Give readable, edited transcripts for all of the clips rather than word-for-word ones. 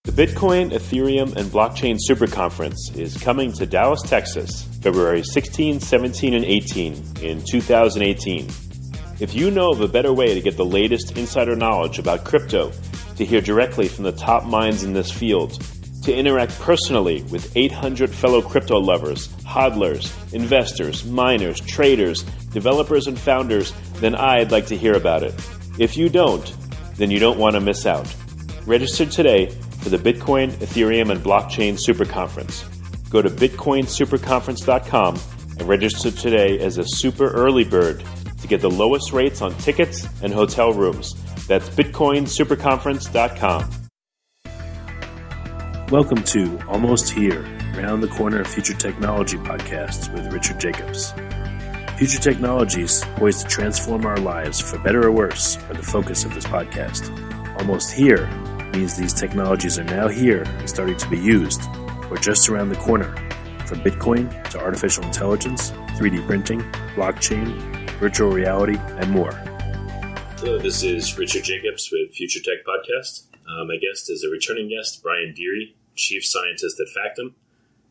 The Bitcoin, Ethereum, and Blockchain Super Conference is coming to Dallas, Texas, February 16, 17, and 18 in 2018. If you know of a better way to get the latest insider knowledge about crypto, to hear directly from the top minds in this field, to interact personally with 800 fellow crypto lovers, hodlers, investors, miners, traders, developers, and founders, then I'd like to hear about it. If you don't, then you don't want to miss out. Register today for the Bitcoin, Ethereum, and Blockchain Super Conference. Go to bitcoinsuperconference.com and register today as a super early bird to get the lowest rates on tickets and hotel rooms. That's bitcoinsuperconference.com. Welcome to Almost Here, Round the Corner Future Technology podcast with Richard Jacobs. Future technologies poised to transform our lives for better or worse are the focus of this podcast. Almost here means these technologies are now here and starting to be used, or just around the corner, from Bitcoin to artificial intelligence, 3D printing, blockchain, virtual reality, and more. Hello, this is Richard Jacobs with Future Tech Podcast. My guest is a returning guest, Brian Deery, Chief Scientist at Factom.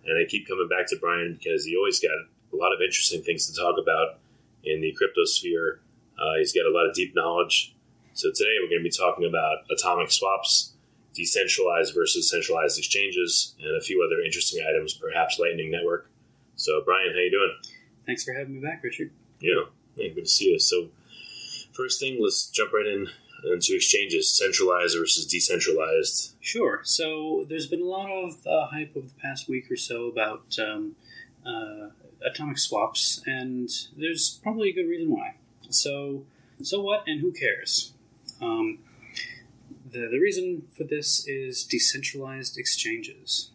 And I keep coming back to Brian because he always got a lot of interesting things to talk about in the crypto sphere. He's got a lot of deep knowledge. So today we're going to be talking about atomic swaps, decentralized versus centralized exchanges, and a few other interesting items, perhaps Lightning Network. So Brian, how you doing? Thanks for having me back, Richard. Yeah, good to see you. So first thing, let's jump right into exchanges, centralized versus decentralized. Sure. So there's been a lot of hype over the past week or so about atomic swaps, and there's probably a good reason why. So what, and who cares? The reason for this is decentralized exchanges.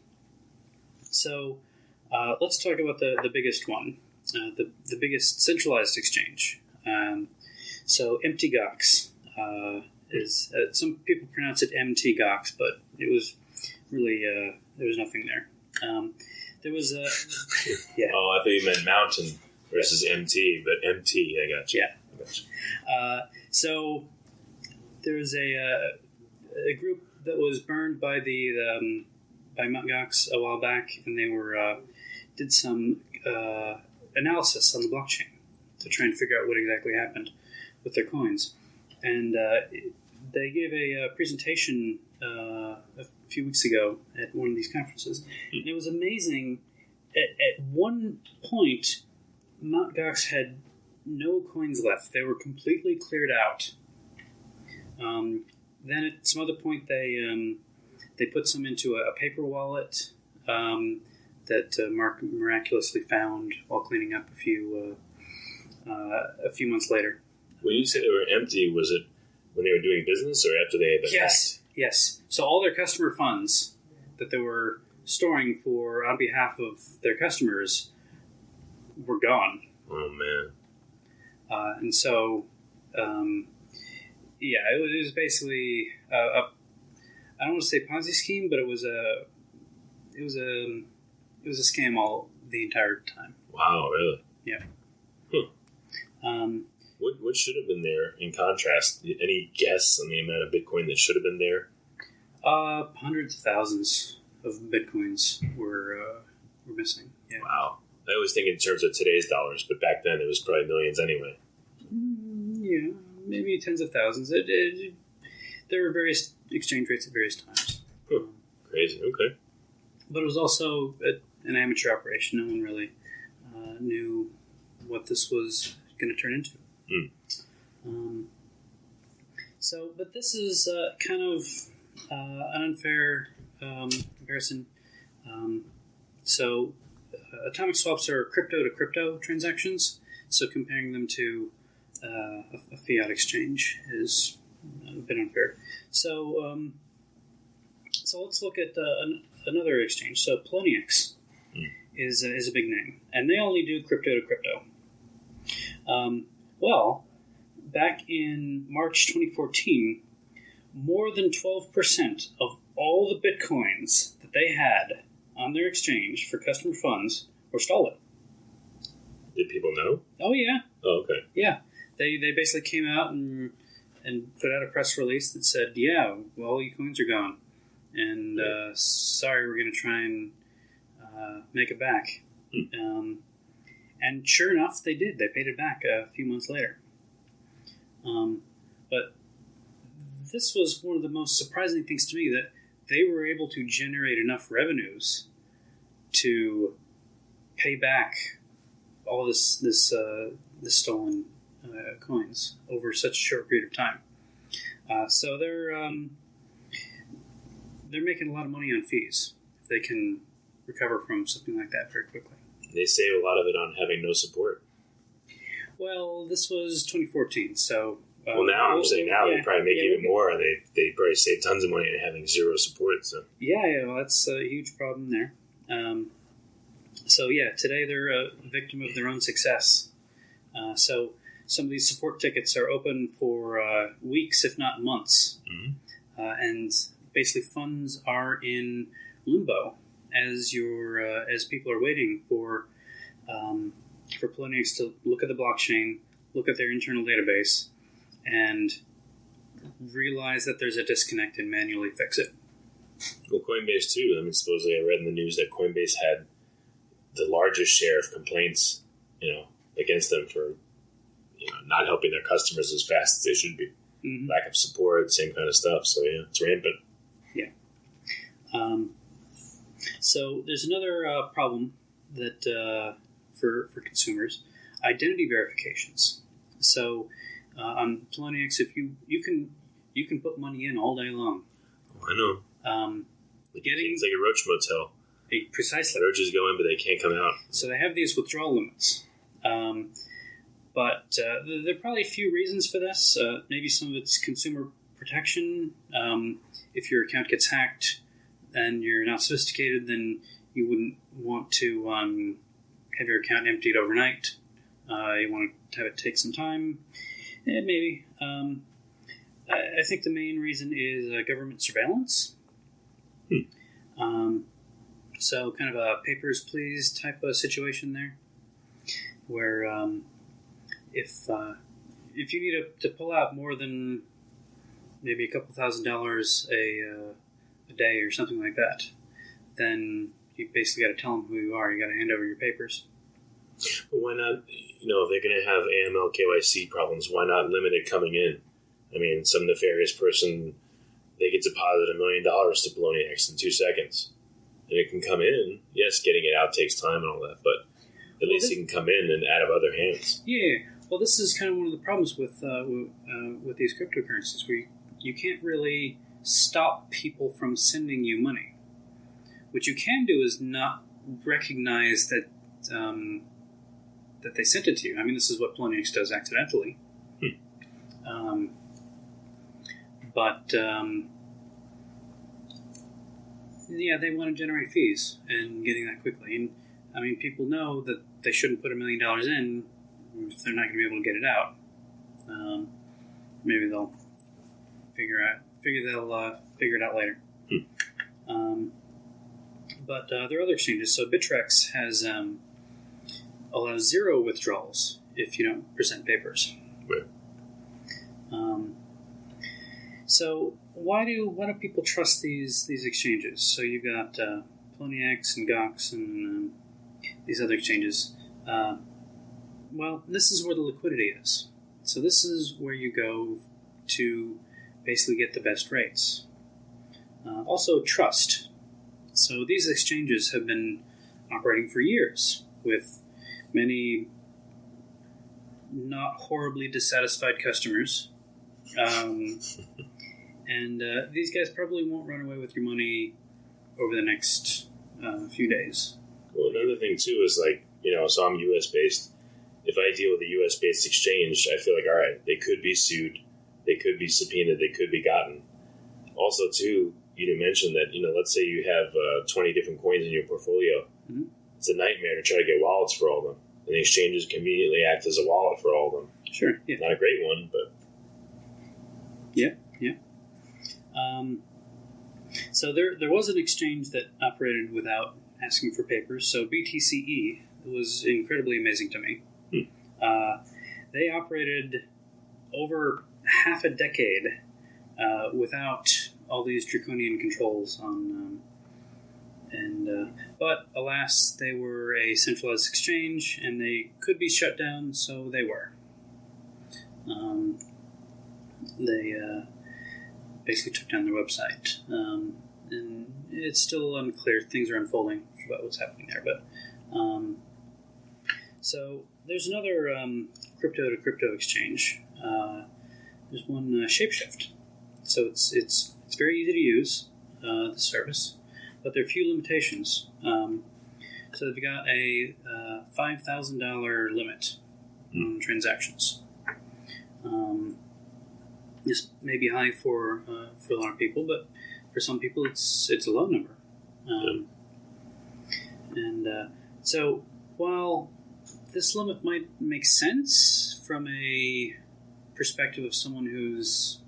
So let's talk about the biggest one, the biggest centralized exchange. So MTGOX is some people pronounce it MTGOX, but it was really there was nothing there. There was a yeah. Oh, I thought you meant mountain versus MT, but MT. I got you. Yeah. I got you. So there was a group that was burned by by Mt. Gox a while back, and they did some analysis on the blockchain to try and figure out what exactly happened with their coins. And they gave a presentation a few weeks ago at one of these conferences, and it was amazing. At one point, Mt. Gox had no coins left. They were completely cleared out. Then at some other point, they put some into a paper wallet that Mark miraculously found while cleaning up a few months later. When you said they were empty, was it when they were doing business or after they had been hacked? Yes. So all their customer funds that they were storing on behalf of their customers were gone. Oh man! And so, it was basically I don't want to say Ponzi scheme, but it was a scam the entire time. Wow, really? Yeah. What should have been there in contrast? Any guess on the amount of Bitcoin that should have been there? Hundreds of thousands of Bitcoins were missing. Yeah. Wow. I always think in terms of today's dollars, but back then it was probably millions anyway. Yeah, maybe tens of thousands. There were various exchange rates at various times. Crazy. Okay. But it was also an amateur operation. No one really knew what this was going to turn into. But this is kind of an unfair comparison. Atomic swaps are crypto-to-crypto transactions. So comparing them to a fiat exchange is a bit unfair. So let's look at another exchange. So Poloniex is a big name, and they only do crypto-to-crypto. Back in March 2014, more than 12% of all the Bitcoins that they had on their exchange for customer funds were stolen. Did people know? Oh, yeah. Oh, okay. Yeah. They basically came out and put out a press release that said, all your coins are gone. and sorry, we're going to try and make it back. And sure enough, they did. They paid it back a few months later. But this was one of the most surprising things to me, that they were able to generate enough revenues to pay back all this stolen coins over such a short period of time. So they're making a lot of money on fees if they can recover from something like that very quickly. They save a lot of it on having no support. Well, this was 2014, so... well, now I'm saying they probably make even more, and they probably save tons of money on having zero support. So well, that's a huge problem there. Today they're a victim of their own success. So some of these support tickets are open for weeks, if not months. Mm-hmm. And basically funds are in limbo as people are waiting for Poloniex to look at the blockchain, look at their internal database, and realize that there's a disconnect and manually fix it. Well, Coinbase too. I mean, supposedly I read in the news that Coinbase had the largest share of complaints, against them for, not helping their customers as fast as they should be. Mm-hmm. Lack of support, same kind of stuff. So yeah, it's rampant. Yeah. So there's another problem that for consumers: identity verifications. So on Poloniex, if you can put money in all day long. Oh, I know. It's like a roach motel. Precisely. Roaches go in, but they can't come out. So they have these withdrawal limits. But there are probably a few reasons for this. Maybe some of it's consumer protection. If your account gets hacked and you're not sophisticated, then you wouldn't want to have your account emptied overnight. You want to have it take some time. Maybe. I think the main reason is government surveillance. So kind of a papers, please type of situation there, where if you need to pull out more than maybe a couple $1,000s a day or something like that, then you basically got to tell them who you are. You got to hand over your papers. But why not? If they're going to have AML KYC problems, why not limit it coming in? I mean, some nefarious person, they could deposit $1 million to Poloniex in 2 seconds. And it can come in. Yes, getting it out takes time and all that, but at least it can come in and out of other hands. Yeah. Well, this is kind of one of the problems with these cryptocurrencies, where you can't really stop people from sending you money. What you can do is not recognize that they sent it to you. I mean, this is what Poloniex does accidentally. They want to generate fees and getting that quickly. And I mean, people know that they shouldn't put $1 million in if they're not going to be able to get it out. Maybe they'll figure it out later. But there are other exchanges. So Bittrex allows 0 withdrawals if you don't present papers. Right. So why do people trust these exchanges? So you've got Poloniex and Gox and these other exchanges. Well, this is where the liquidity is. So this is where you go to basically get the best rates. Also, trust. So these exchanges have been operating for years with many not horribly dissatisfied customers. And these guys probably won't run away with your money over the next few days. Well, another thing, too, is so I'm U.S.-based. If I deal with a U.S.-based exchange, I feel like, all right, they could be sued, they could be subpoenaed, they could be gotten. Also, too, you didn't mention that, let's say you have 20 different coins in your portfolio. Mm-hmm. It's a nightmare to try to get wallets for all of them. And the exchanges conveniently act as a wallet for all of them. Sure, yeah. Not a great one, but... Yeah. So there was an exchange that operated without asking for papers. So BTC-e was incredibly amazing to me. They operated over half a decade without all these draconian controls on, but alas, they were a centralized exchange, and they could be shut down, so they were. They basically took down their website, and it's still unclear. Things are unfolding about what's happening there, but so there's another crypto to crypto exchange. There's one ShapeShift. So it's very easy to use, the service, but there are a few limitations. So they've got a $5,000 limit on transactions. This may be high for a lot of people, but for some people it's a low number. So while this limit might make sense from a perspective of someone who's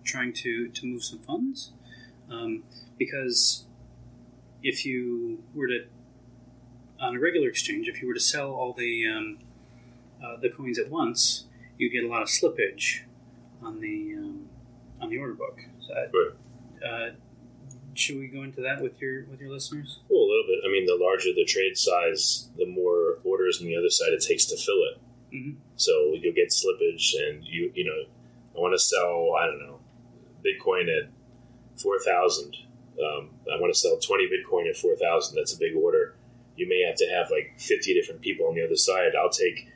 trying to move some funds, because if you were to, on a regular exchange, if you were to sell all the coins at once, you get a lot of slippage on the order book. So should we go into that with your listeners? Well, a little bit. I mean, the larger the trade size, the more orders on the other side it takes to fill it. Mm-hmm. So you'll get slippage, and you know, I want to sell, I don't know, Bitcoin at 4,000. I want to sell 20 Bitcoin at 4,000. That's a big order. You may have to have like 50 different people on the other side. I'll take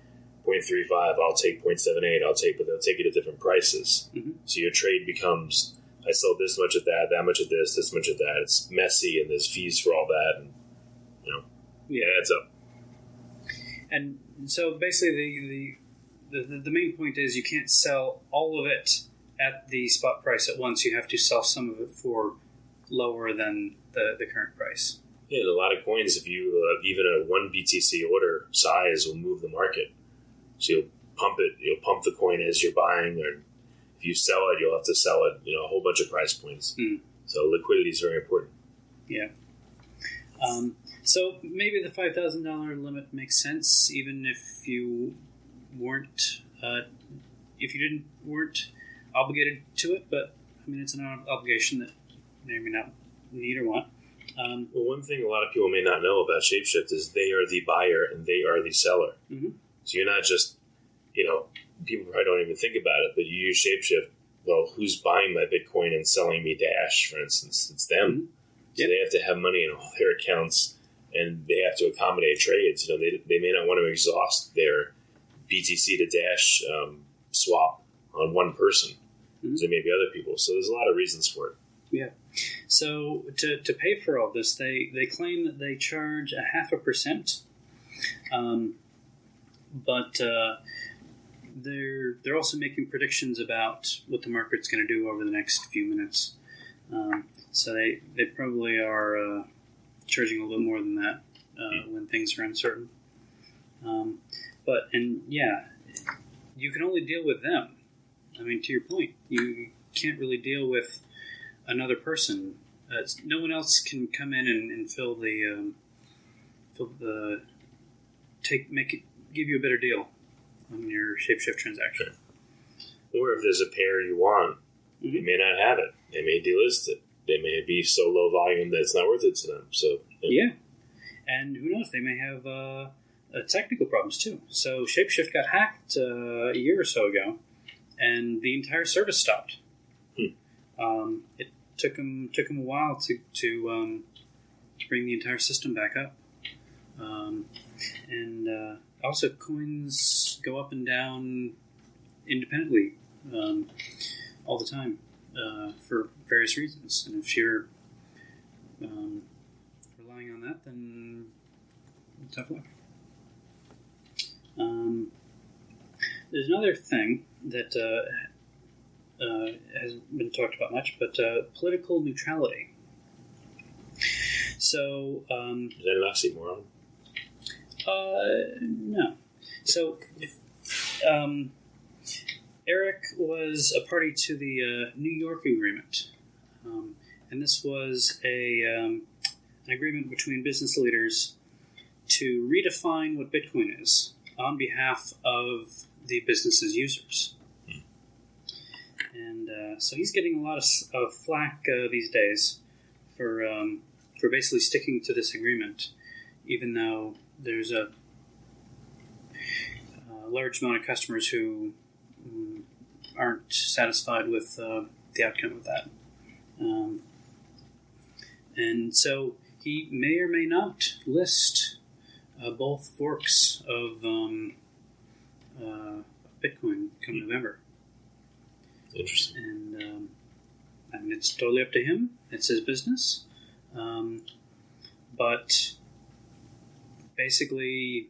0.35. I'll take 0.78. But they'll take it at different prices. Mm-hmm. So your trade becomes, I sold this much of that much of this much of that. It's messy, and there's fees for all that, and it adds up. And so basically, the main point is you can't sell all of it at the spot price at once. You have to sell some of it for lower than the current price. Yeah, and a lot of coins, if you even a 1 BTC order size will move the market. So you'll pump the coin as you're buying, or if you sell it, you'll have to sell it, a whole bunch of price points. Mm. So liquidity is very important. Yeah. So maybe the $5,000 limit makes sense, even if you weren't obligated to it. But I mean, it's an obligation that you may not need or want. Well, one thing a lot of people may not know about ShapeShift is they are the buyer and they are the seller. Mm-hmm. So you're not just, people probably don't even think about it, but you use ShapeShift. Well, who's buying my Bitcoin and selling me Dash, for instance? It's them. Mm-hmm. So they have to have money in all their accounts, and they have to accommodate trades. They may not want to exhaust their BTC to Dash swap on one person. Mm-hmm. There may be other people. So there's a lot of reasons for it. Yeah. So to pay for all this, they claim that they charge 0.5%, but they're also making predictions about what the market's going to do over the next few minutes. So they probably are charging a little more than that when things are uncertain. You can only deal with them. I mean, to your point, you can't really deal with another person. No one else can come in and give you a better deal on your ShapeShift transaction. Or if there's a pair you want, mm-hmm. You may not have it. They may delist it. They may be so low volume that it's not worth it to them. So yeah, and who knows? They may have technical problems too. So ShapeShift got hacked a year or so ago, and the entire service stopped. It took them a while to bring the entire system back up, and also coins go up and down independently all the time for various reasons. And if you're relying on that, then tough luck. There's another thing that hasn't been talked about much, but political neutrality. So, is that an oxymoron? No. So, Eric was a party to the New York Agreement, and this was an agreement between business leaders to redefine what Bitcoin is on behalf of the business's users. And so he's getting a lot of flack these days for basically sticking to this agreement, even though there's a large amount of customers who aren't satisfied with the outcome of that. And so he may or may not list both forks of Bitcoin come November. Interesting. And I mean, it's totally up to him. It's his business. But basically,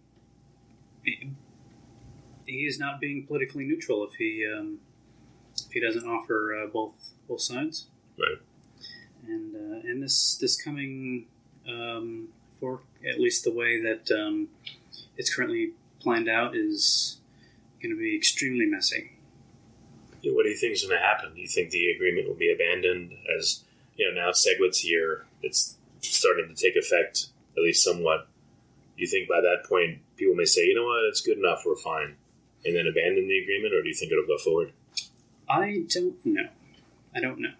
he is not being politically neutral if he doesn't offer both sides. Right. And this coming fork, at least the way that it's currently planned out, is going to be extremely messy. Yeah, what do you think is going to happen? Do you think the agreement will be abandoned as, now SegWit's here, it's starting to take effect, at least somewhat? Do you think by that point people may say, you know what, it's good enough, we're fine, and then abandon the agreement, or do you think it'll go forward? I don't know.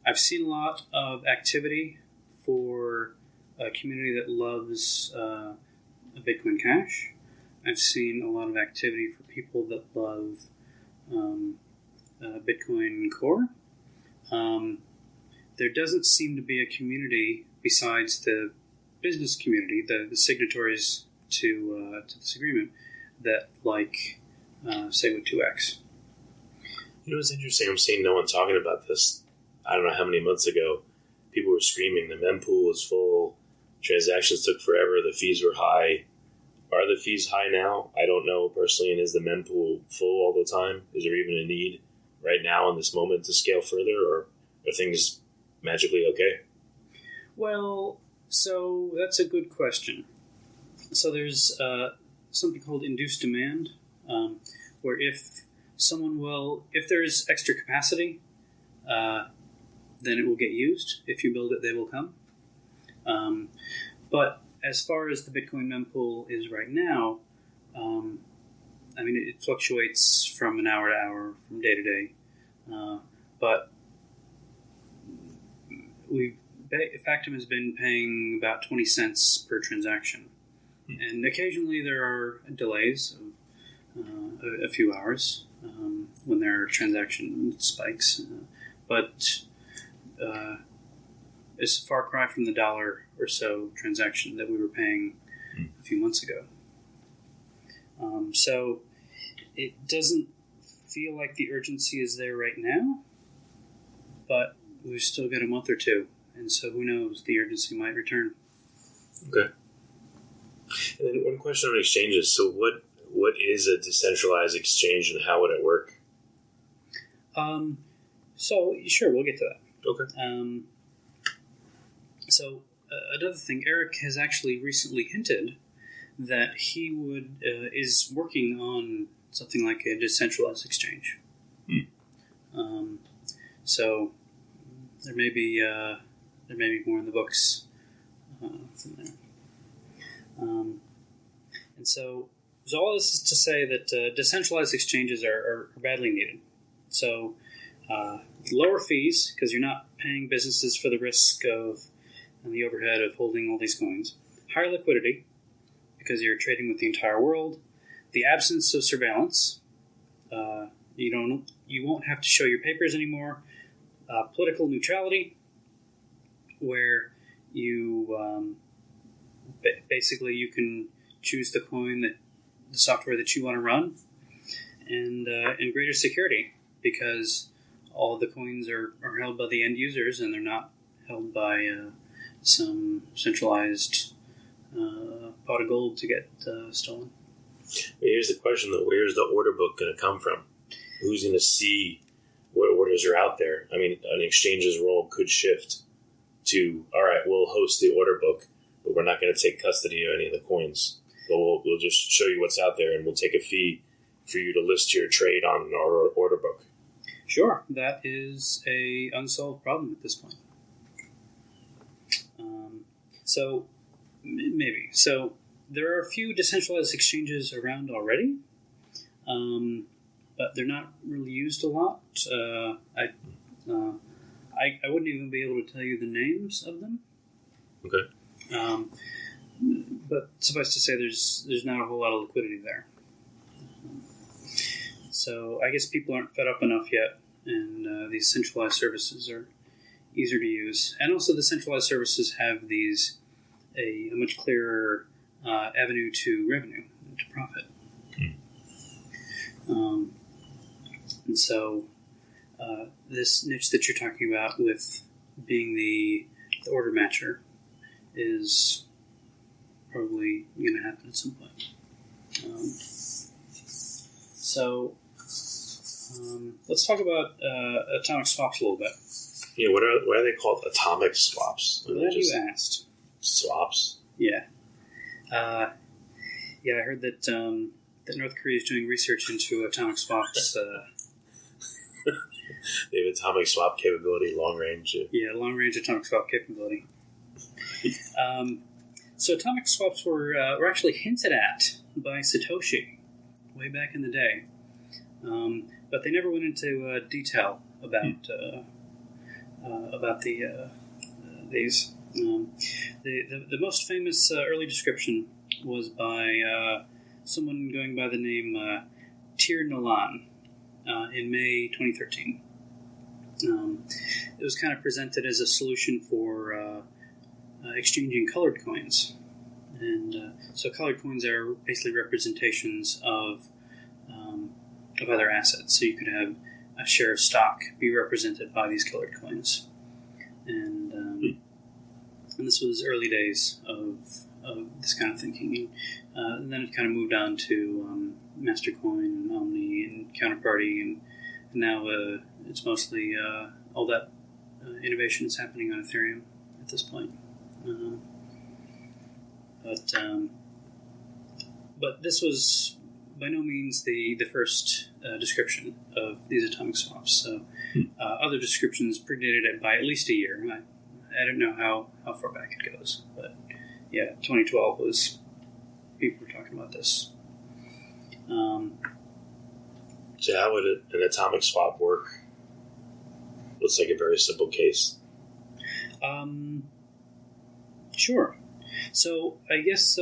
I've seen a lot of activity for a community that loves Bitcoin Cash. I've seen a lot of activity for people that love Bitcoin Core. There doesn't seem to be a community besides the business community, the signatories to this agreement, that like SegWit 2x. What's interesting? I'm seeing no one talking about this. I don't know how many months ago people were screaming the mempool was full, transactions took forever, the fees were high. Are the fees high now? I don't know personally, and is the mempool full all the time? Is there even a need right now in this moment to scale further, or are things magically okay? Well, so that's a good question. So there's something called induced demand, where if there's extra capacity, then it will get used. If you build it, they will come. But as far as the Bitcoin mempool is right now, it fluctuates from an hour to hour, from day to day. But Factom has been paying about 20 cents per transaction. And occasionally there are delays of a few hours when there are transaction spikes. But it's a far cry from the $1 or so transaction that we were paying a few months ago. So it doesn't feel like the urgency is there right now, but we've still got a month or two, and so who knows, the urgency might return. Okay. And then one question on exchanges. So what is a decentralized exchange and how would it work? So sure, we'll get to that. Okay. So another thing, Eric has actually recently hinted that he is working on something like a decentralized exchange. So there may be more in the books from there. And so all this is to say that decentralized exchanges are badly needed. So lower fees, because you're not paying businesses for the risk of and the overhead of holding all these coins. Higher liquidity, because you're trading with the entire world. The absence of surveillance. You won't have to show your papers anymore. Political neutrality, where you basically you can choose the coin the software that you want to run, and greater security, because all the coins are held by the end users and they're not held by some centralized pot of gold to get stolen. Here's the question, though. Where's the order book going to come from? Who's going to see what orders are out there? I mean, an exchange's role could shift to, all right, we'll host the order book, but we're not going to take custody of any of the coins. But we'll just show you what's out there, and we'll take a fee for you to list your trade on our order book. Sure, that is a unsolved problem at this point. So maybe. So there are a few decentralized exchanges around already. but they're not really used a lot. I wouldn't even be able to tell you the names of them. Okay. But suffice to say, there's not a whole lot of liquidity there. So I guess people aren't fed up enough yet, and these centralized services are easier to use. And also the centralized services have a much clearer avenue to revenue, to profit. And so this niche that you're talking about with being the order matcher is probably going to happen at some point. Let's talk about atomic swaps a little bit. Yeah, why are they called atomic swaps? Glad you asked. Swaps? Yeah. I heard that that North Korea is doing research into atomic swaps. They have atomic swap capability, long range. Yeah, long range atomic swap capability. So atomic swaps were actually hinted at by Satoshi way back in the day, but they never went into detail about these. The most famous early description was by someone going by the name Tir Nolan in May 2013. It was kind of presented as a solution for exchanging colored coins. And so colored coins are basically representations of other assets. So you could have a share of stock be represented by these colored coins. And this was early days of this kind of thinking. And then it kind of moved on to Mastercoin and Omni and Counterparty, and now it's mostly all that innovation is happening on Ethereum at this point. But this was by no means the first description of these atomic swaps. So other descriptions predated it by at least a year. I don't know how far back it goes, but yeah, 2012 was people were talking about this. So how would an atomic swap work? Looks like a very simple case. Sure. So I guess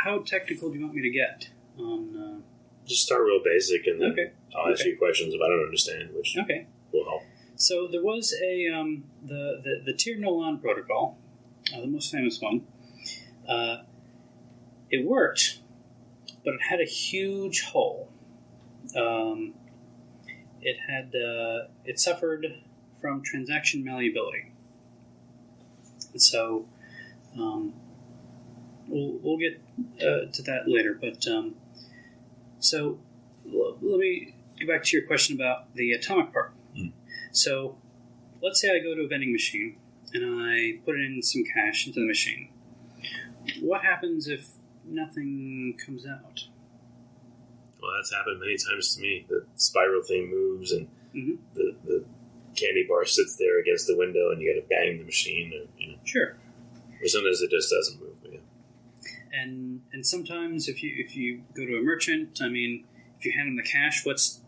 how technical do you want me to get on? Just start real basic, and then I'll ask Okay. you questions if I don't understand, which will help. So there was the Tir Nolan protocol, the most famous one. It worked, but it had a huge hole. It suffered from transaction malleability, and so we'll get to that later. But so let me go back to your question about the atomic part. So let's say I go to a vending machine and I put in some cash into the machine. What happens if nothing comes out? Well, that's happened many times to me. The spiral thing moves, and the candy bar sits there against the window, and you got to bang the machine. Sure. Or sometimes it just doesn't move. Yeah. And sometimes if you go to a merchant, I mean, if you hand them the cash, what's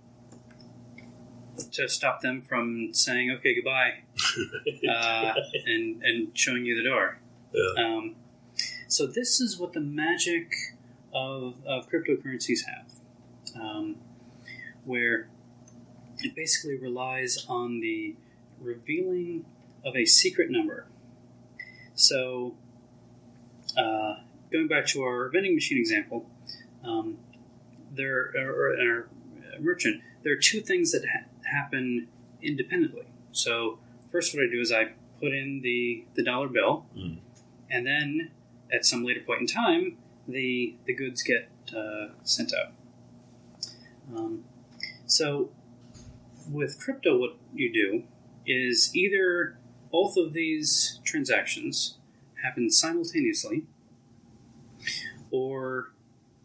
to stop them from saying okay goodbye and showing you the door? Yeah. So this is what the magic of cryptocurrencies have, where it basically relies on the revealing of a secret number. So going back to our vending machine example, there are two things that happen independently. So first what I do is I put in the dollar bill, and then at some later point in time, the goods get sent out. So with crypto, what you do is either both of these transactions happen simultaneously, or,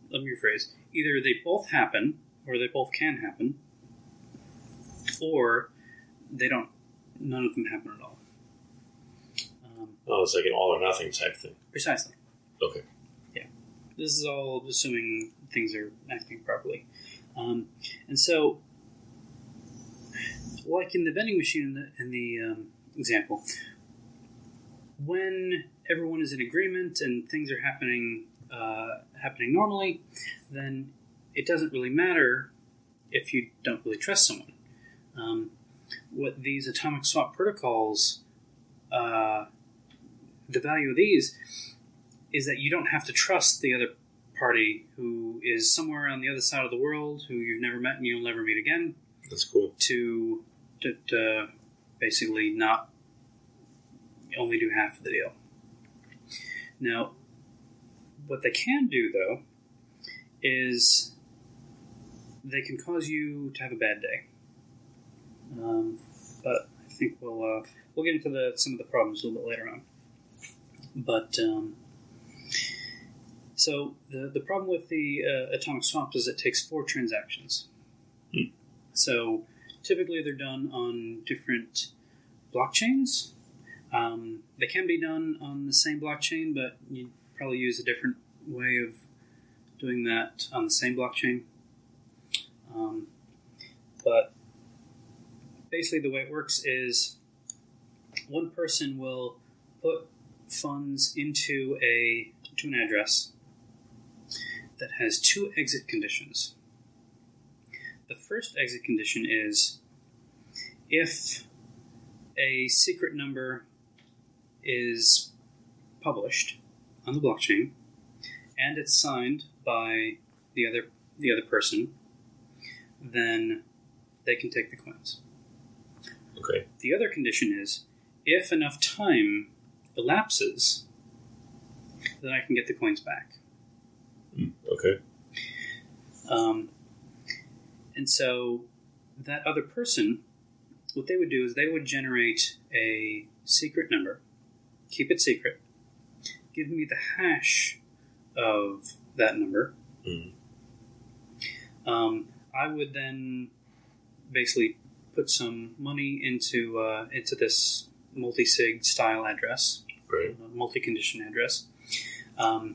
let me rephrase, either they both happen, or they both can happen, or none of them happen at all. It's like an all or nothing type thing. Precisely. Okay. Yeah. This is all assuming things are acting properly. And so like in the vending machine in the example, when everyone is in agreement and things are happening normally, then it doesn't really matter if you don't really trust someone. What these atomic swap protocols, the value of these is that you don't have to trust the other party who is somewhere on the other side of the world, who you've never met and you'll never meet again. That's cool. To basically not only do half of the deal. Now, what they can do, though, is they can cause you to have a bad day. But I think we'll get into some of the problems a little bit later on. But so the problem with the atomic swaps is it takes 4 transactions. So typically they're done on different blockchains. They can be done on the same blockchain, but you'd probably use a different way of doing that on the same blockchain. But basically the way it works is one person will put funds into an address that has 2 exit conditions. The first exit condition is if a secret number is published on the blockchain and it's signed by the other person, then they can take the coins. Okay. The other condition is if enough time elapses, then I can get the coins back. Okay. And so that other person, what they would do is they would generate a secret number, keep it secret, give me the hash of that number. I would then basically put some money into this multi-sig style address, right. Multi-condition address. I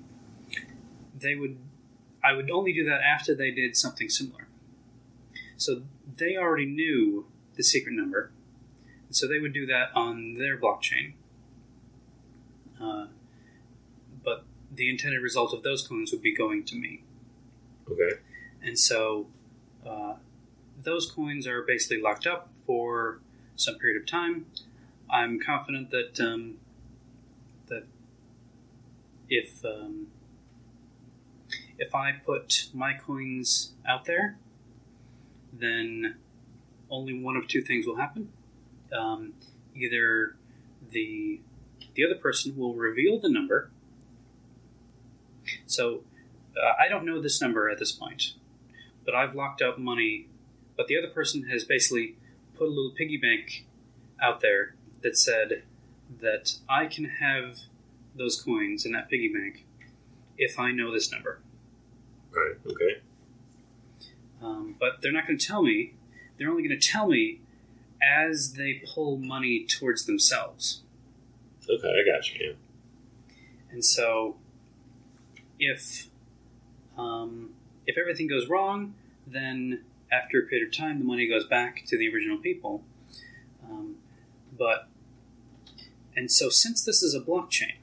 would only do that after they did something similar. So they already knew the secret number, so they would do that on their blockchain. But the intended result of those coins would be going to me. Okay. And so those coins are basically locked up for some period of time. I'm confident that that if I put my coins out there, then only one of 2 things will happen. Either the other person will reveal the number. So I don't know this number at this point, but I've locked up money. But the other person has basically put a little piggy bank out there that said that I can have those coins in that piggy bank if I know this number. Right, okay. But they're not going to tell me. They're only going to tell me as they pull money towards themselves. Okay, I got you. Yeah. And so, if everything goes wrong, then after a period of time, the money goes back to the original people. And so since this is a blockchain,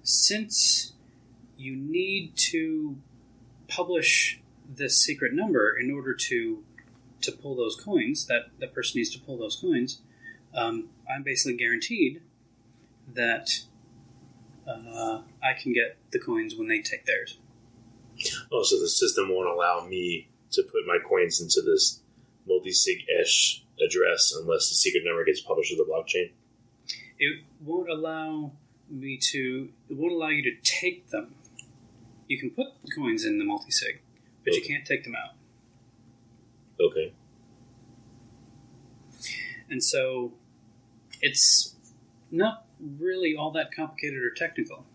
since you need to publish this secret number in order to pull those coins, that person needs to pull those coins, I'm basically guaranteed that I can get the coins when they take theirs. Oh, so the system won't allow me to put my coins into this multi-sig-esh address unless the secret number gets published to the blockchain? It won't allow you to take them. You can put the coins in the multi-sig, but you can't take them out. Okay. And so it's not really all that complicated or technical.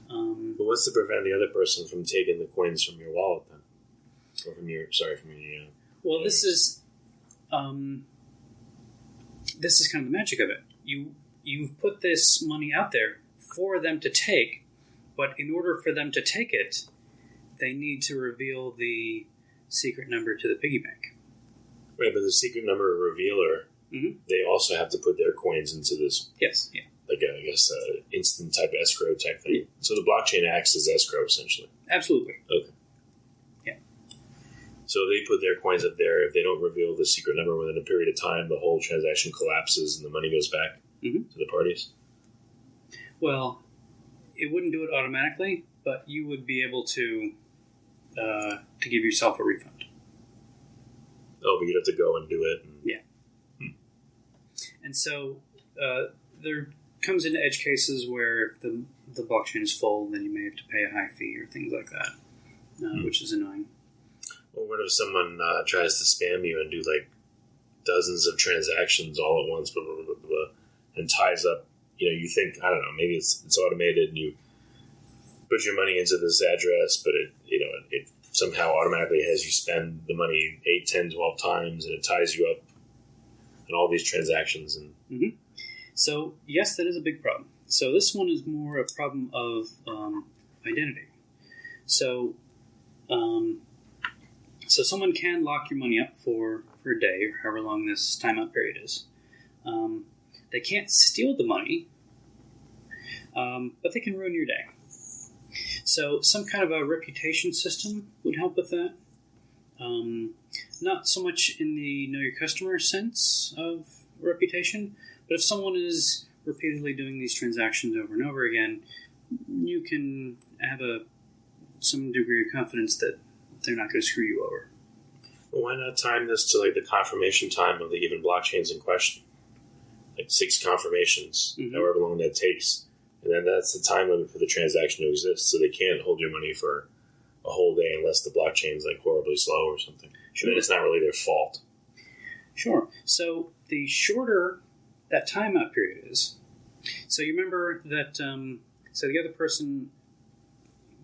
But what's to prevent the other person from taking the coins from your wallet then? Or from your Well, this is kind of the magic of it. You've put this money out there for them to take, but in order for them to take it, they need to reveal the secret number to the piggy bank. Right, but the secret number revealer, they also have to put their coins into this. Yes, yeah. Like, I guess, instant type escrow type thing. Yeah. So the blockchain acts as escrow, essentially. Absolutely. Okay. Yeah. So they put their coins up there. If they don't reveal the secret number within a period of time, the whole transaction collapses and the money goes back to the parties? Well, it wouldn't do it automatically, but you would be able to give yourself a refund. Oh, but you'd have to go and do it. Yeah. And so there comes into edge cases where if the blockchain is full, then you may have to pay a high fee or things like that, which is annoying. Well, what if someone tries to spam you and do like dozens of transactions all at once, blah, blah, blah, blah, blah, and ties up, you think, I don't know, maybe it's automated and you put your money into this address, but it somehow automatically has you spend the money 8, 10, 12 times, and it ties you up in all these transactions. And So, yes, that is a big problem. So this one is more a problem of identity. So someone can lock your money up for a day or however long this timeout period is. They can't steal the money, but they can ruin your day. So some kind of a reputation system would help with that. Not so much in the know your customer sense of reputation, but if someone is repeatedly doing these transactions over and over again, you can have some degree of confidence that they're not going to screw you over. Well, why not time this to like the confirmation time of the given blockchains in question? Like 6 confirmations, however long that takes. And then that's the time limit for the transaction to exist, so they can't hold your money for a whole day unless the blockchain's like horribly slow or something. Sure. And then it's not really their fault. Sure. So the shorter that timeout period is, so you remember that, so the other person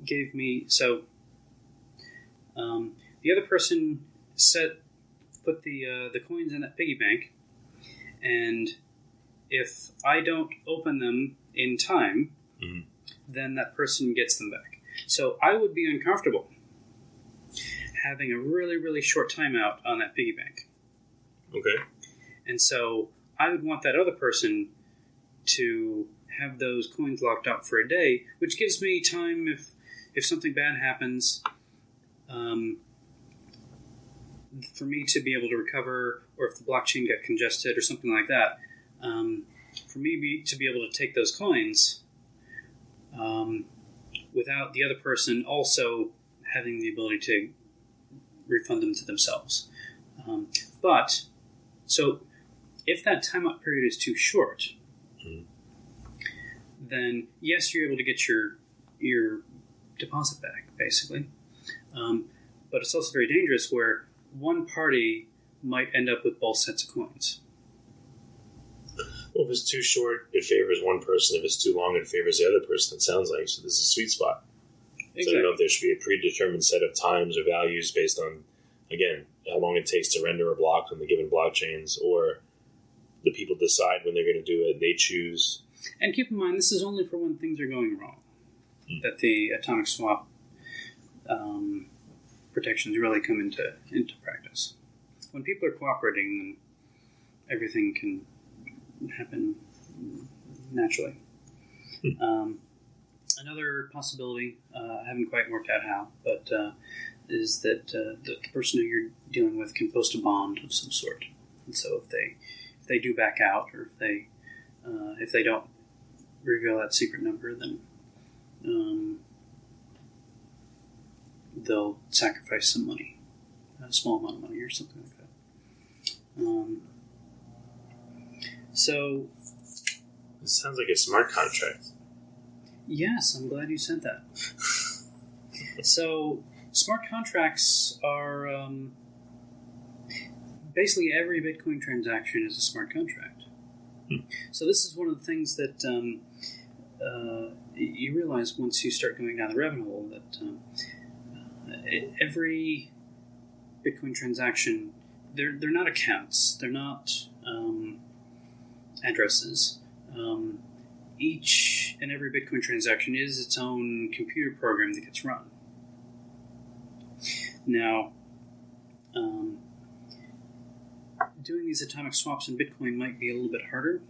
gave me, the other person put the coins in that piggy bank, and if I don't open them in time, then that person gets them back. So I would be uncomfortable having a really, really short timeout on that piggy bank. Okay. And so I would want that other person to have those coins locked up for a day, which gives me time if something bad happens, for me to be able to recover, or if the blockchain got congested or something like that, for me to be able to take those coins without the other person also having the ability to refund them to themselves. But, so if that timeout period is too short, then yes, you're able to get your deposit back, basically. But it's also very dangerous where one party might end up with both sets of coins. Well, if it's too short, it favors one person. If it's too long, it favors the other person, it sounds like. So this is a sweet spot. Exactly. So I don't know if there should be a predetermined set of times or values based on, again, how long it takes to render a block on the given blockchains, or the people decide when they're going to do it, they choose. And keep in mind, this is only for when things are going wrong, that the atomic swap protections really come into practice. When people are cooperating, then everything can happen naturally. Another possibility, I haven't quite worked out how, but is that the person who you're dealing with can post a bond of some sort. And so if they do back out, or if they don't reveal that secret number, then they'll sacrifice some money, a small amount of money or something like that. So it sounds like a smart contract. Yes, I'm glad you said that. So smart contracts are basically every Bitcoin transaction is a smart contract. So this is one of the things that you realize once you start going down the rabbit hole, that every Bitcoin transaction, they're not accounts, they're not addresses. Each and every Bitcoin transaction is its own computer program that gets run. doing these atomic swaps in Bitcoin might be a little bit harder.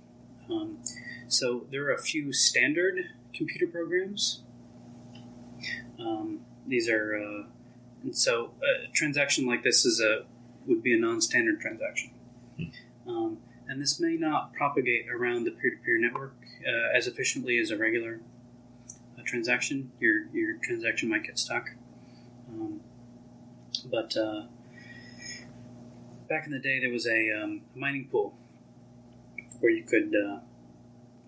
So there are a few standard computer programs. These are, and so a transaction like this would be a non-standard transaction. And this may not propagate around the peer-to-peer network as efficiently as a regular transaction. Your transaction might get stuck. But back in the day, there was a mining pool where you could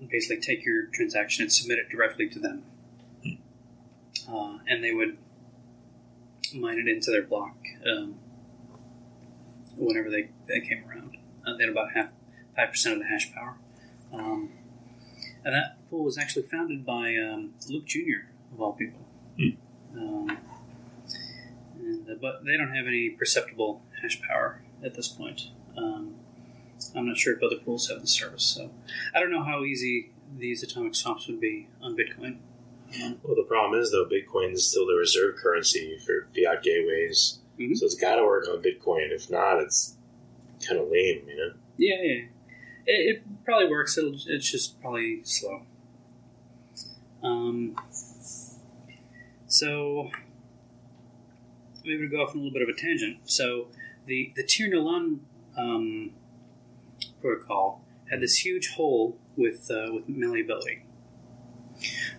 basically take your transaction and submit it directly to them. And they would mine it into their block whenever they came around. They had about 5% of the hash power. And that pool was actually founded by Luke Jr., of all people. But they don't have any perceptible hash power at this point. I'm not sure if other pools have the service, so I don't know how easy these atomic swaps would be on Bitcoin. Well, the problem is, though, Bitcoin is still the reserve currency for fiat gateways, so it's got to work on Bitcoin. If not, it's kind of lame, you know? Yeah. It probably works. It's just probably slow. So maybe to go off on a little bit of a tangent. So the Tir-Nolan protocol had this huge hole with malleability,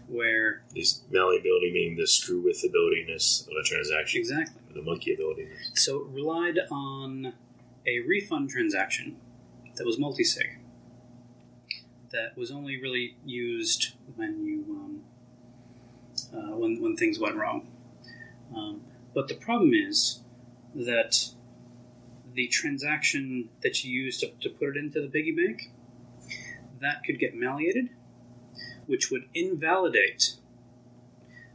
where this malleability meaning the screw width abilityness of a transaction, exactly, the monkey abilityness. So it relied on a refund transaction that was multi-sig, that was only really used when you when things went wrong. But the problem is that the transaction that you used to put it into the piggy bank, that could get malleated, which would invalidate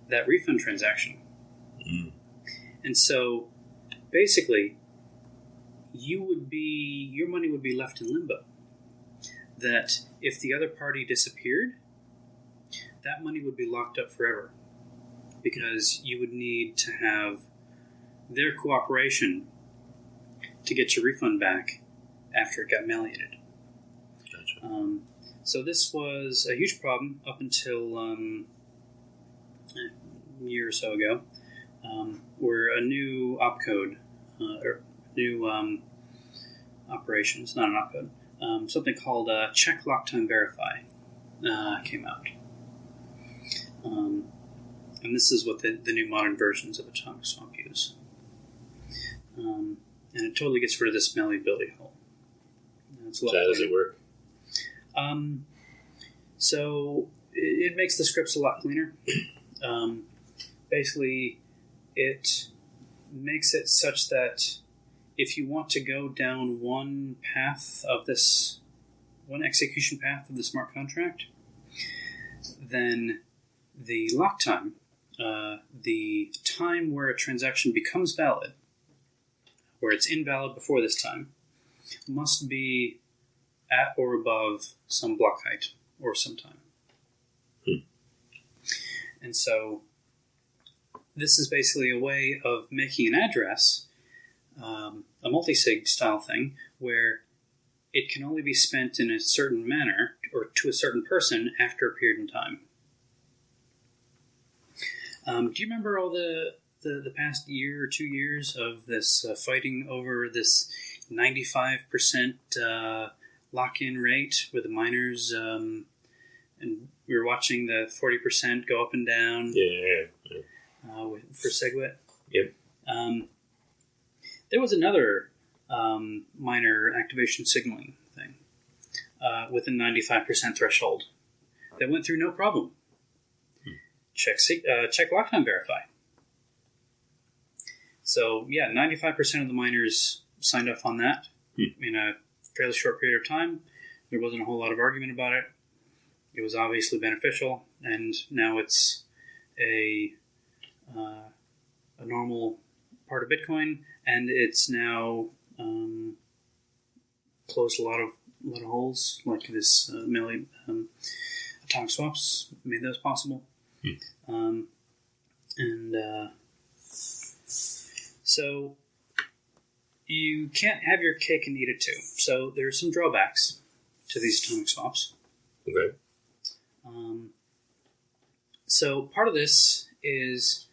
that refund transaction. And so basically your money would be left in limbo. That if the other party disappeared, that money would be locked up forever, because you would need to have their cooperation to get your refund back after it got malleated. Gotcha. So this was a huge problem up until a year or so ago, where a new opcode, or new operations, not an opcode, something called Check Lock Time Verify came out. And this is what the new modern versions of Atomic Swap use. And it totally gets rid of this malleability hole. So how does it work? So it makes the scripts a lot cleaner. Basically, it makes it such that if you want to go down one execution path of the smart contract, then the lock time, the time where a transaction becomes valid, where it's invalid before this time, must be at or above some block height or some time. And so this is basically a way of making an address, a multi-sig style thing, where it can only be spent in a certain manner or to a certain person after a period in time. Do you remember all the past year or 2 years of this fighting over this 95% lock-in rate with the miners, and we were watching the 40% go up and down? Yeah. For SegWit? Yep. There was another miner activation signaling thing with a 95% threshold that went through no problem. Check lock time verify. So, 95% of the miners signed off on that in a fairly short period of time. There wasn't a whole lot of argument about it. It was obviously beneficial, and now it's a normal part of Bitcoin, and it's now closed a lot of holes, like this atomic swaps made those possible. So you can't have your cake and eat it too. So there are some drawbacks to these atomic swaps. Okay. So part of this is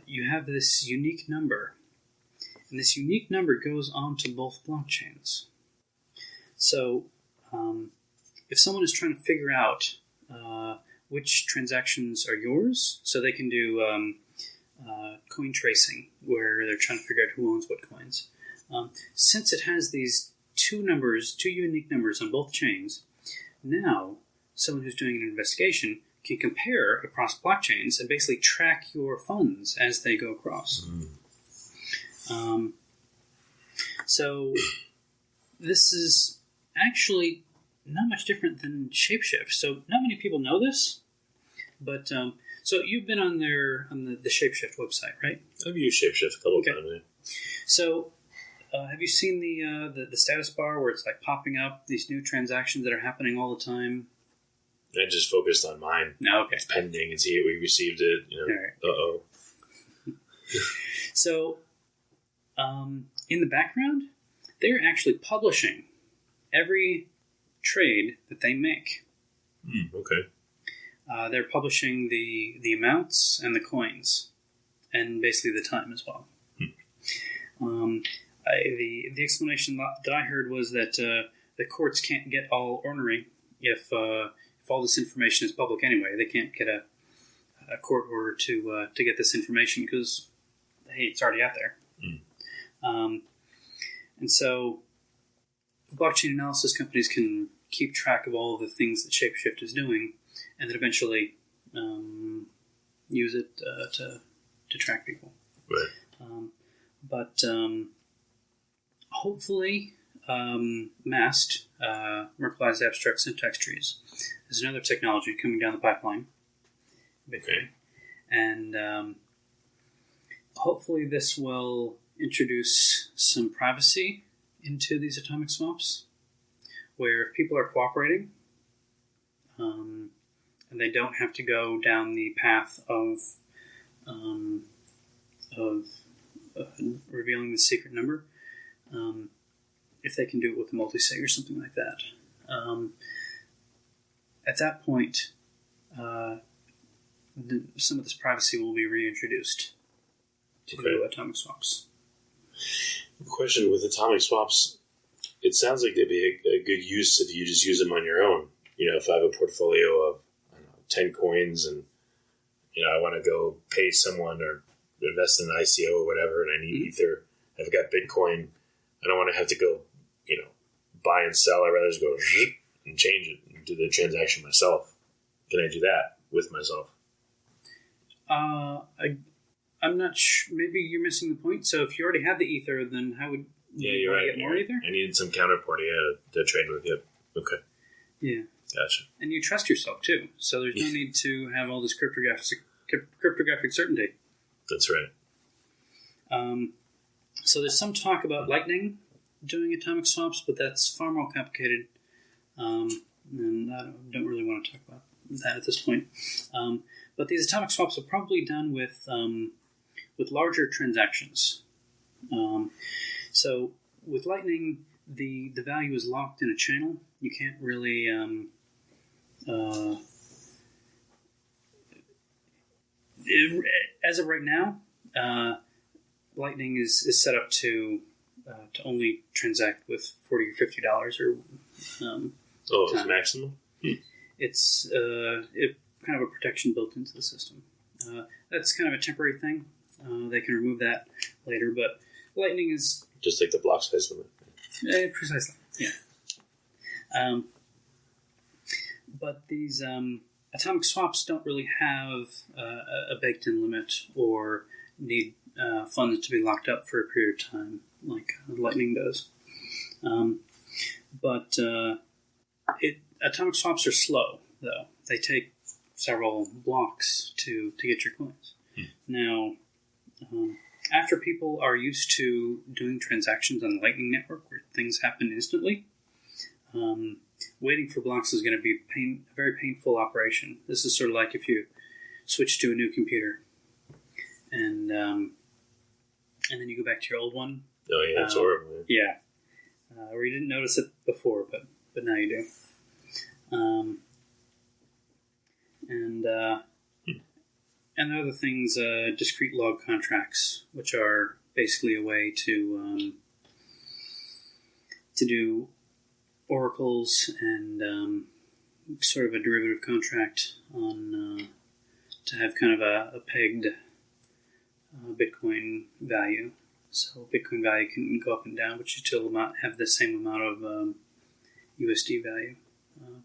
you have this unique number. And this unique number goes onto both blockchains. So if someone is trying to figure out which transactions are yours, so they can do coin tracing, where they're trying to figure out who owns what coins. Since it has these two unique numbers on both chains, now someone who's doing an investigation can compare across blockchains and basically track your funds as they go across. So this is actually not much different than ShapeShift. So not many people know this, but so you've been on the ShapeShift website, right? I've used ShapeShift a couple of times. Yeah. So have you seen the status bar where it's like popping up these new transactions that are happening all the time? I just focused on mine. No, okay. It's pending. It's here. We received it. You know. All right. So, in the background, they're actually publishing every trade that they make. Okay. They're publishing the amounts and the coins, and basically the time as well. The explanation that I heard was that the courts can't get all ornery if all this information is public anyway. They can't get a court order to get this information because, hey, it's already out there. And so blockchain analysis companies can keep track of all of the things that ShapeShift is doing and then eventually use it to track people. Right. But hopefully masked Merkle's abstract syntax trees is another technology coming down the pipeline. Okay. And hopefully this will introduce some privacy into these atomic swaps, where if people are cooperating and they don't have to go down the path of revealing the secret number, if they can do it with a multi-sig or something like that. At that point, some of this privacy will be reintroduced to atomic swaps. Question with atomic swaps, it sounds like they'd be a good use if you just use them on your own. You know, if I have a portfolio of 10 coins and, I want to go pay someone or invest in an ICO or whatever, and I need Ether, I've got Bitcoin, I don't want to have to go, buy and sell. I'd rather just go and change it and do the transaction myself. Can I do that with myself? I'm not sure. Maybe you're missing the point. So if you already have the Ether, then how would you right. get more Ether? I needed some counterparty to trade with. Yep. Okay. Yeah. Gotcha. And you trust yourself too, so there's no need to have all this cryptographic certainty. That's right. So there's some talk about Lightning doing atomic swaps, but that's far more complicated, and I don't really want to talk about that at this point. But these atomic swaps are probably done with larger transactions. So with Lightning, the value is locked in a channel. You can't really as of right now, Lightning is set up to only transact with $40 or $50 or it's maximum. It's kind of a protection built into the system. That's kind of a temporary thing. They can remove that later, but Lightning is just like the block size limit. Precisely, yeah. But these atomic swaps don't really have a baked-in limit or need funds to be locked up for a period of time like Lightning does. But atomic swaps are slow, though. They take several blocks to get your coins. Now, after people are used to doing transactions on the Lightning Network where things happen instantly, waiting for blocks is going to be a very painful operation. This is sort of like if you switch to a new computer and then you go back to your old one. Oh, yeah, it's horrible. Yeah. Or you didn't notice it before, but now you do. And other things, discrete log contracts, which are basically a way to do oracles and sort of a derivative contract on to have kind of a pegged Bitcoin value. So Bitcoin value can go up and down, but you still have the same amount of USD value.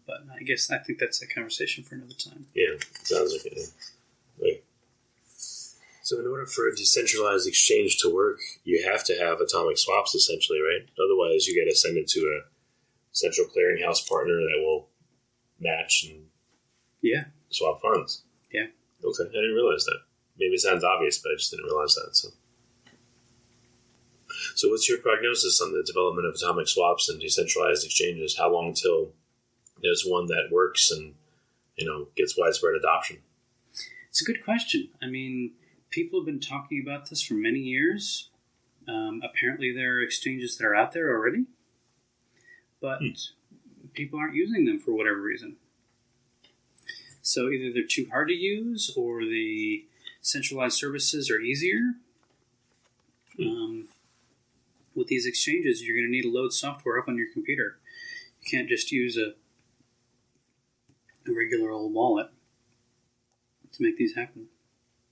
But I think that's a conversation for another time. Yeah, sounds like it. Right. So in order for a decentralized exchange to work, you have to have atomic swaps, essentially, right? Otherwise, you got to send it to a central clearinghouse partner that will match and swap funds. Yeah. Okay, I didn't realize that. Maybe it sounds obvious, but I just didn't realize that. So what's your prognosis on the development of atomic swaps and decentralized exchanges? How long till there's one that works and, gets widespread adoption? It's a good question. I mean, people have been talking about this for many years. Apparently there are exchanges that are out there already, but people aren't using them for whatever reason. So either they're too hard to use or the centralized services are easier. With these exchanges, you're going to need to load software up on your computer. You can't just use a regular old wallet to make these happen.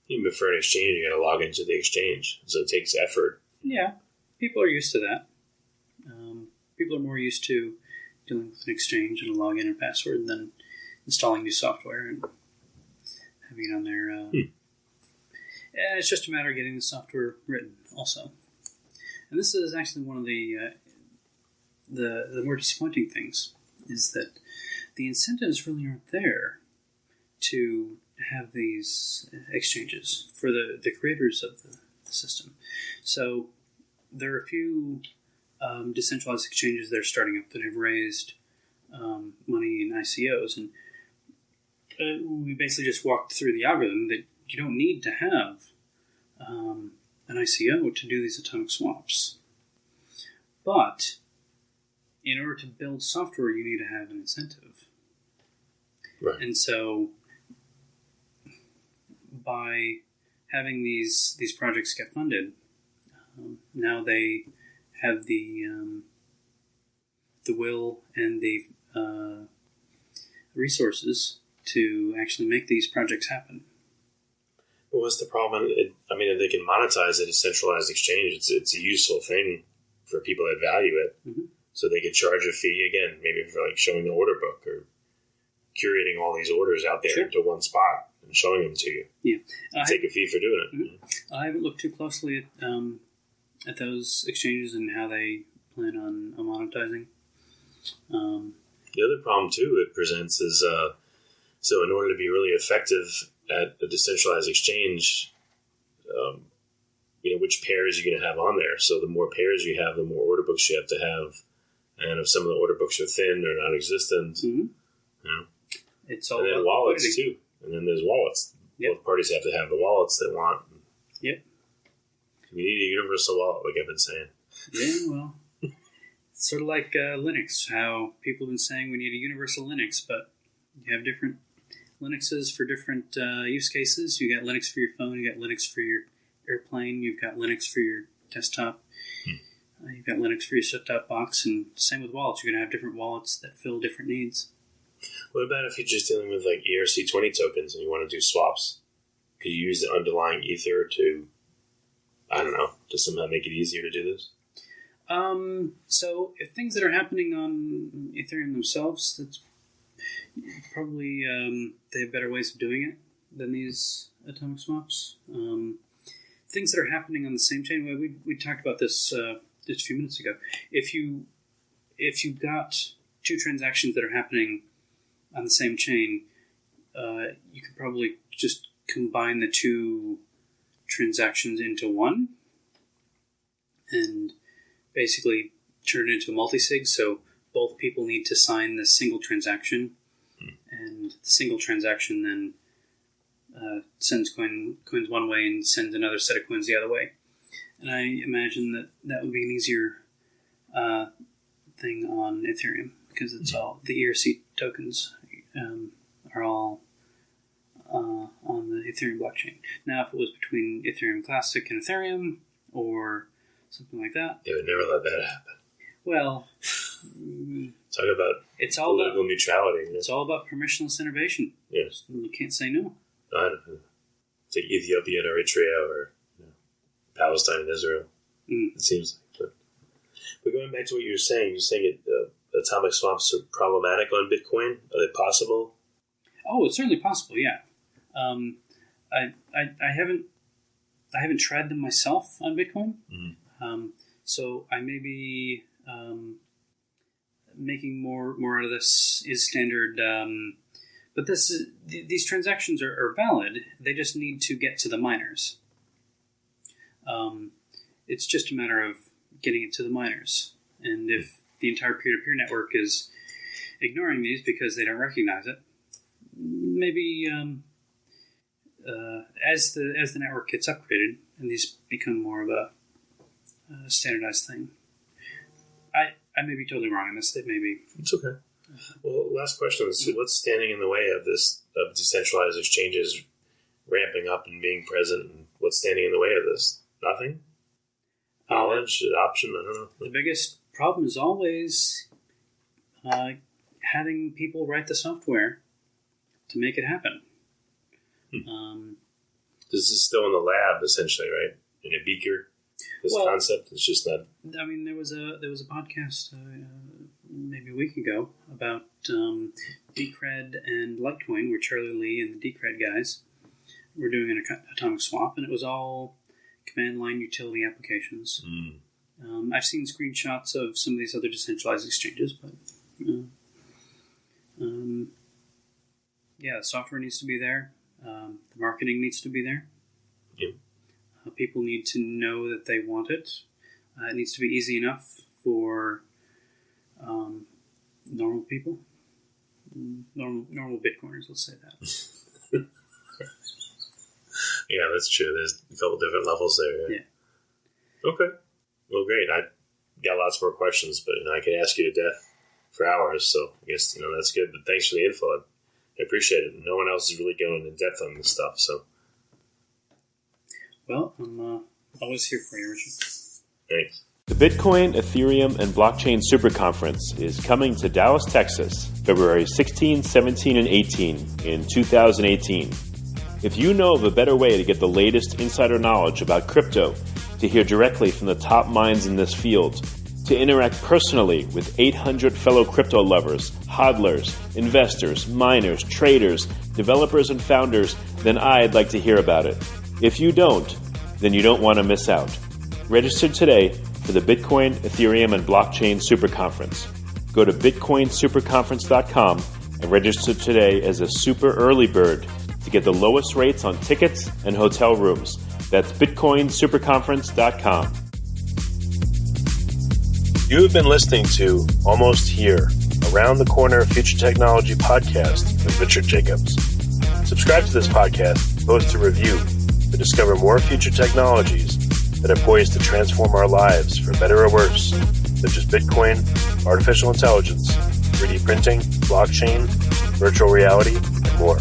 Even for an exchange, you got to log into the exchange, so it takes effort. Yeah, people are used to that. People are more used to dealing with an exchange and a login and password than installing new software and having it on their... And it's just a matter of getting the software written also. And this is actually one of the more disappointing things, is that the incentives really aren't there to have these exchanges for the creators of the system. So there are a few decentralized exchanges that are starting up that have raised money in ICOs, and we basically just walked through the algorithm that you don't need to have an ICO to do these atomic swaps. But in order to build software, you need to have an incentive. Right. And so by having these projects get funded, now they have the will and the resources to actually make these projects happen. Well, what's the problem? If they can monetize a decentralized exchange, it's a useful thing for people that value it. Mm-hmm. So they could charge a fee, again, maybe for showing the order book or curating all these orders out there into one spot and showing them to you. Yeah, take a fee for doing it. Mm-hmm. I haven't looked too closely at those exchanges and how they plan on monetizing. The other problem too it presents is so in order to be really effective at a decentralized exchange, which pairs you're going to have on there. So the more pairs you have, the more order books you have to have. And if some of the order books are thin or non-existent, it's all and then wallets liquidity too. And then there's wallets. Yep. Both parties have to have the wallets they want. Yep. We need a universal wallet, like I've been saying. Yeah, well, it's sort of like Linux, how people have been saying we need a universal Linux, but you have different Linuxes for different use cases. You got Linux for your phone, you got Linux for your airplane, you've got Linux for your desktop, you've got Linux for your set-top box, and same with wallets. You're going to have different wallets that fill different needs. What about if you're just dealing with ERC20 tokens and you want to do swaps? Could you use the underlying Ether to, to somehow make it easier to do this? So if things that are happening on Ethereum themselves, that's probably they have better ways of doing it than these atomic swaps. Things that are happening on the same chain, we talked about this just a few minutes ago. If you've got two transactions that are happening on the same chain, you could probably just combine the two transactions into one and basically turn it into a multisig. So both people need to sign this single transaction, and the single transaction then sends coins one way and sends another set of coins the other way. And I imagine that would be an easier thing on Ethereum because it's all the ERC tokens are all on the Ethereum blockchain. Now, if it was between Ethereum Classic and Ethereum or something like that, they would never let that happen. Well, talk about political neutrality. It's all about permissionless innovation. Yes, you can't say no. I don't know. It's like Ethiopia and Eritrea, or Palestine and Israel. It seems like. But going back to what you were saying atomic swaps are problematic on Bitcoin. Are they possible? Oh, it's certainly possible. Yeah, I haven't tried them myself on Bitcoin, so I may be making more out of this is standard. But these transactions are valid. They just need to get to the miners. It's just a matter of getting it to the miners. And if the entire peer-to-peer network is ignoring these because they don't recognize it, maybe as the network gets upgraded and these become more of a standardized thing. I may be totally wrong on this. It may be. It's okay. Well, last question is, what's standing in the way of decentralized exchanges ramping up and being present? And what's standing in the way of this? Nothing? Knowledge, adoption, I don't know. The biggest problem is always having people write the software to make it happen. This is still in the lab, essentially, right? In a beaker. This concept is just not. I mean, there was a podcast maybe a week ago about Decred and Litecoin, where Charlie Lee and the Decred guys were doing an atomic swap, and it was all command line utility applications. I've seen screenshots of some of these other decentralized exchanges, but the software needs to be there. The marketing needs to be there. Yep. People need to know that they want it. It needs to be easy enough for normal people, normal Bitcoiners. Let's say that. Yeah, that's true. There's a couple different levels there. Yeah. Okay. Well, great. I got lots more questions, but I could ask you to death for hours. So I guess that's good. But thanks for the info. I appreciate it. No one else is really going in depth on this stuff. So. Well, I'm always here for you, Richard. Thanks. The Bitcoin, Ethereum, and Blockchain Super Conference is coming to Dallas, Texas, February 16, 17, and 18 in 2018. If you know of a better way to get the latest insider knowledge about crypto, to hear directly from the top minds in this field, to interact personally with 800 fellow crypto lovers, hodlers, investors, miners, traders, developers, and founders, then I'd like to hear about it. If you don't, then you don't want to miss out. Register today for the Bitcoin, Ethereum, and Blockchain Super Conference. Go to bitcoinsuperconference.com and register today as a super early bird to get the lowest rates on tickets and hotel rooms. That's bitcoinsuperconference.com. You have been listening to Almost Here, Around the Corner Future Technology podcast with Richard Jacobs. Subscribe to this podcast, post a review to discover more future technologies that are poised to transform our lives for better or worse, such as Bitcoin, artificial intelligence, 3D printing, blockchain, virtual reality, and more.